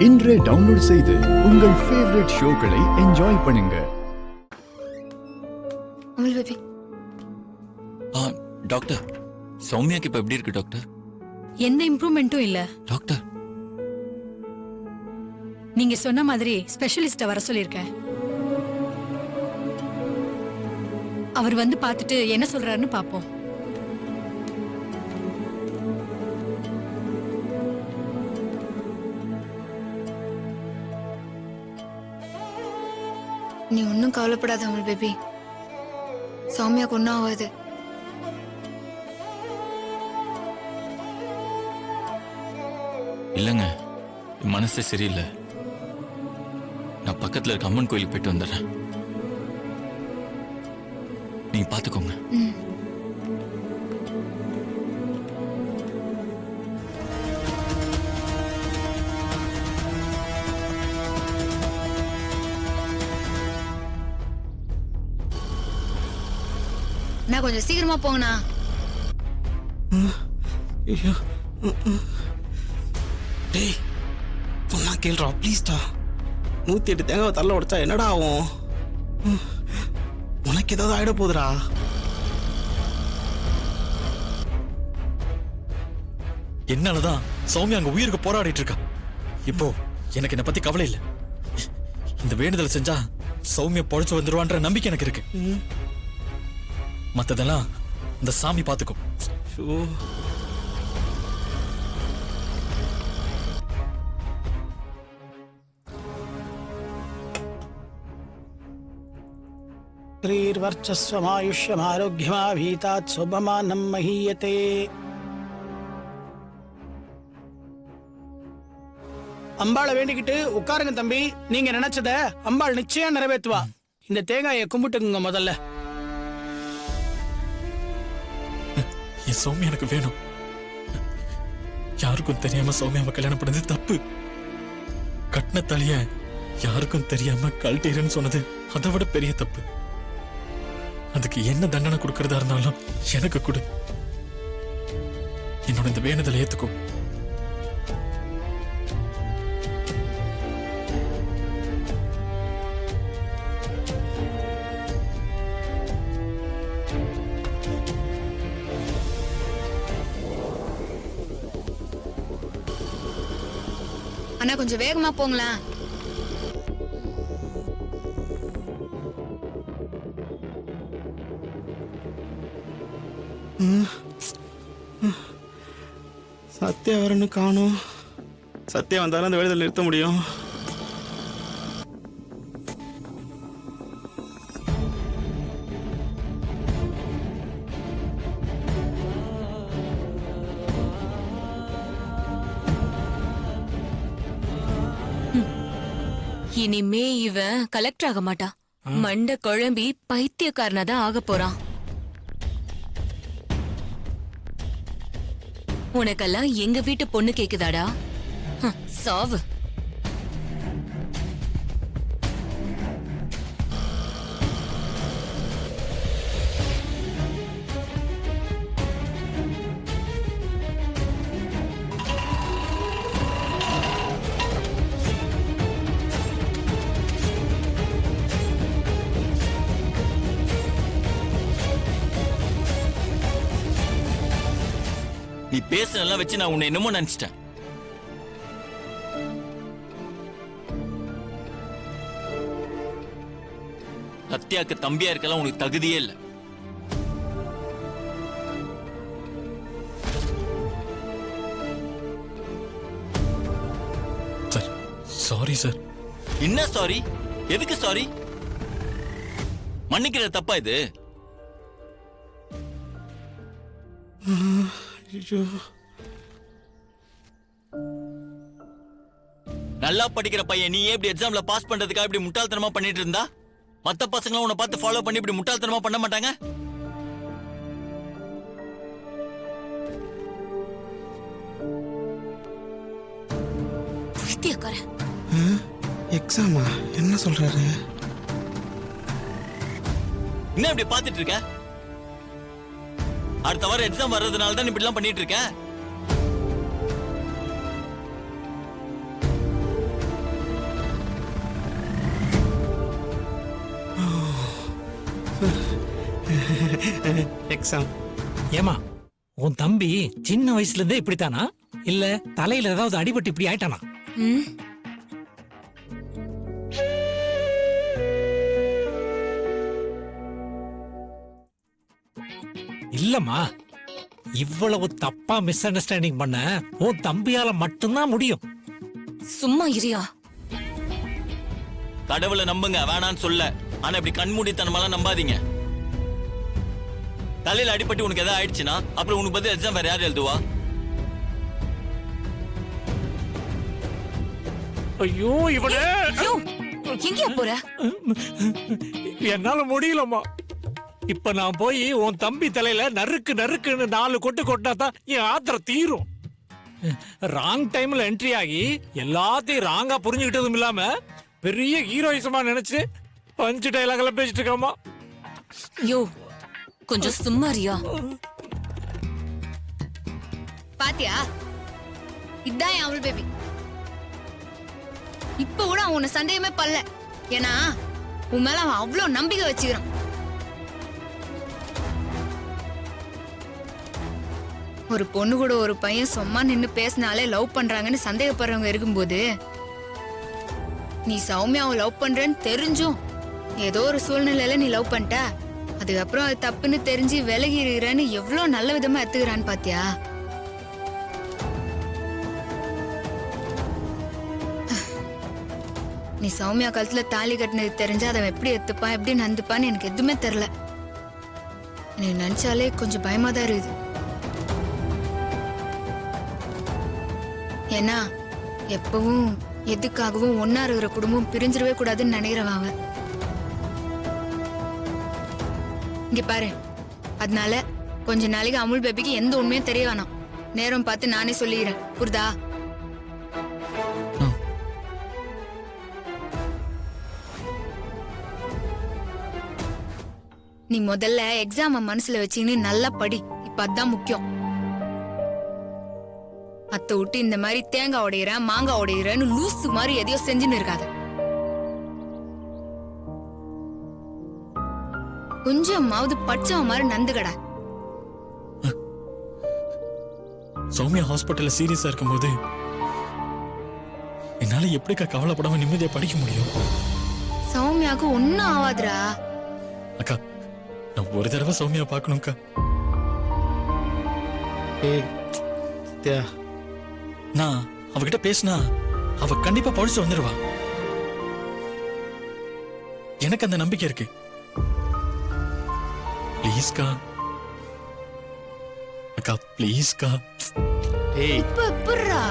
இன்றே டவுன்லோட் செய்து உங்கள் ஃபேவரட் ஷோக்களை என்ஜாய் பண்ணுங்க. அமல் பேபி. டாக்டர், சௌமியாக்கு இப்ப எப்படி இருக்கு டாக்டர்? எந்த இம்ப்ரூவ்மெண்ட்டும் இல்ல டாக்டர். நீங்க சொன்ன மாதிரி ஸ்பெஷலிஸ்ட வர சொல்லிருக்கேன். அவர் வந்து பார்த்துட்டு என்ன சொல்றாருன்னு பாப்போம். நீ ஒன்னும் கவலைப்படாத அமல் பேபி. சௌமியாக்கு ஒன்னும் ஆகாது. இல்லங்க, மனசே சரியில்லை. நான் பக்கத்துல இருக்க அம்மன் கோயிலுக்கு போயிட்டு வந்துடுறேன். நீங்க பாத்துக்கோங்க. நான் கொஞ்சம் சீக்கிரமா போங்கண்ணா. டேய், சொன்னா கேள்றா ப்ளீஸ்டா. 108 தேங்காய் தள்ள உடைச்சா என்னடா ஆகும்? உனக்கு ஏதாவது ஆயிட போகுதுடா. என்னாலதான் சௌமியா அங்க உயிருக்கு போராடிட்டு இருக்கா. இப்போ எனக்கு என்ன பத்தி கவலை இல்ல. இந்த வேண்டுதலை செஞ்சா சௌமியா பொழைச்சு வந்துருவான்ற நம்பிக்கை எனக்கு இருக்கு. மத்ததெல்லாம் இந்த சாமி பாத்துக்கும். ஸ்ரீர்வர்ச்சஸ்வமாயுஷ்யமாரோக்கியமாபீதாத் சுபமானம் மஹீயதே. அம்பாளை வேண்டிக்கிட்டு உட்காருங்க தம்பி. நீங்க நினைச்சத அம்பாள் நிச்சயம் நிறைவேற்றுவா. இந்த தேங்காயை கும்பிட்டுக்குங்க முதல்ல. என் சௌமியா எனக்கு வேணும். யாருக்கும் தெரியாம சௌமியாவை கல்யாணம் பண்ணது தப்பு. கட்டின தலைய யாருக்கும் தெரியாம கழட்டிடுன்னு சொன்னது அதை விட பெரிய தப்பு. அதுக்கு என்ன தண்டனை கொடுக்கறதா இருந்தாலும் எனக்கு கொடு. என்னோட இந்த வேண்டுதலை ஏத்துக்கும். அண்ணா கொஞ்சம் வேகமா போங்களேன். சத்யா வரன்னு காணும். சத்யா வந்தாலும் அந்த வேலையில் நிறுத்த முடியும். இனிமே இவன் கலெக்டர் ஆக மாட்டான். மண்ட குழம்பி பைத்தியக்காரனா தான் ஆக போறான். உனக்கெல்லாம் எங்க வீட்டு பொண்ணு கேக்குதாடா? சாவு. நீ பேசுனெல்லாம் வச்சு நான் உன்னை என்னமோ நினைச்சிட்டேன். சத்யாக்கு தம்பியா இருக்கலாம் உனக்கு தகுதியே இல்லை. Sir, sorry sir. என்ன சாரி? எதுக்கு சாரி? மன்னிக்கிற தப்பா இது? நல்லா படிக்கிற பையன் நீ எப்படி எக்ஸாம்ல பாஸ் பண்றதுக்காக இப்படி முட்டாள்தனமா பண்ணிட்டு இருந்தா மத்த பசங்களும் உன்னை பார்த்து ஃபாலோ பண்ணி இப்படி முட்டாள்தனமா பண்ண மாட்டாங்க? எக்ஸாமா? என்ன சொல்றாரு? என்ன இப்படி பாத்துட்டு இருக்க? அடுத்த வாரம் எக்ஸாம் வர்றதுனால தான் இப்படி எல்லாம் பண்ணிட்டு இருக்க. எக்ஸாம். ஏமா உன் தம்பி சின்ன வயசுல இருந்தே இப்படித்தானா இல்ல தலையில ஏதாவது அடிபட்டு இப்படி ஆயிட்டானா? ம், இல்லம்மா, இவ்வளவு தப்பா மிஸ் அண்டர்ஸ்டாண்டிங் பண்ண உன் தம்பியால மட்டும்தான் முடியும். சும்மா இரியா. கடவுளை நம்புங்க, வேணான்னு சொல்ல. ஆனா இப்படி கண்மூடித்தனமாலாம் நம்பாதீங்க. தலையில அடிபட்டு உனக்கு எதாவது ஆயிடுச்சுன்னா அப்புறம் உனக்கு பதில் எக்ஸாம் வேற யார் எழுதுவா? ஐயோ இவனே, யோ, எங்கேயா போற? என்னால முடியலம்மா. இப்ப நான் போய் உன் தம்பி தலையில நறுக்கு நறுக்குன்னு 4 கொட்டு கொட்டாதான் என் ஆத்திரம் தீரும். ராங் டைம்ல என்ட்ரி ஆகி எல்லாத்தையும் ராங்கா புரிஞ்சுக்கிட்டதும் இல்லாம பெரிய ஹீரோயிசமா நினைச்சு பஞ்சு டைலாக்ல பேசிட்டு இருக்காமா. யோ, கொஞ்சம் சும்மா இரியா. பாத்தியா, இதான் என் அவள் பேபி. இப்ப கூட அவன் உன்னை சந்தேகமே படல. ஏன்னா உன் மேல அவன் அவ்வளவு நம்பிக்கை வச்சுக்கிறான். ஒரு பொண்ணு கூட ஒரு பையன் சும்மா நின்னு பேசினாலே லவ் பண்றாங்கன்னு சந்தேகப்படுறவங்க இருக்கும்போது, நீ சௌமியாவை லவ் பண்றேன்னு தெரிஞ்சும் ஏதோ ஒரு சூழ்நிலையில நீ லவ் பண்ணிட்ட, அதுக்கப்புறம் அது தப்புன்னு தெரிஞ்சு விலகி இருக்கிறேன்னு எவ்வளவு நல்ல விதமா எடுத்துக்கிறான்னு பாத்தியா? நீ சௌமியா கழுத்துல தாலி கட்டினது தெரிஞ்சா அதை எப்படி எடுத்துப்பான், எப்படி நந்துப்பான்னு எனக்கு எதுவுமே தெரியல. நீ நினைச்சாலே கொஞ்சம் பயமா தான் இருக்குது. ஏன்னா எப்பவும் எதுக்காகவும் ஒன்னா இருக்கிற குடும்பம் பிரிஞ்சிடவே கூடாதுன்னு நினைக்கிறவன் அவன். இங்க பாரு, அதனால கொஞ்ச நாளைக்கு அமுல் பேபிக்கு எந்த உண்மையும் தெரிய வேணாம். நேரம் பார்த்து நானே சொல்லிக்கிறேன், புரிதா? நீ முதல்ல எக்ஸாம மனசுல வச்சுன்னு நல்லா படி. இப்ப அதான் முக்கியம். அத்தை விட்டு இந்த மாதிரி தேங்காய் உடையிறேன் மாங்காய் உடையிறேன்னு லூசு மாதிரி எதையோ செஞ்சுன்னு இருக்காத. கொஞ்சமாவது பச்சவன் மாதிரி நந்துகடா. சௌமியா ஹாஸ்பிட்டல்ல சீரியஸா இருக்கும்போது என்னால எப்படிக்கா கவலைப்படாம நிம்மதியா படிக்க முடியும்? சௌமியாவுக்கு ஒன்னும் ஆகாதுடா. அக்கா, நான் ஒரு தடவை சௌமியா பார்க்கணும்க்கா. ஏய் சத்யா, நான் அவகிட்ட பேசினா அவ கண்டிப்பா படிச்சு வந்துருவா. எனக்கு அந்த நம்பிக்கை இருக்கு. ப்ளீஸ்க்கா அக்கா, ப்ளீஸ்க்கா. ஏய் இப்ப எப்படிடா?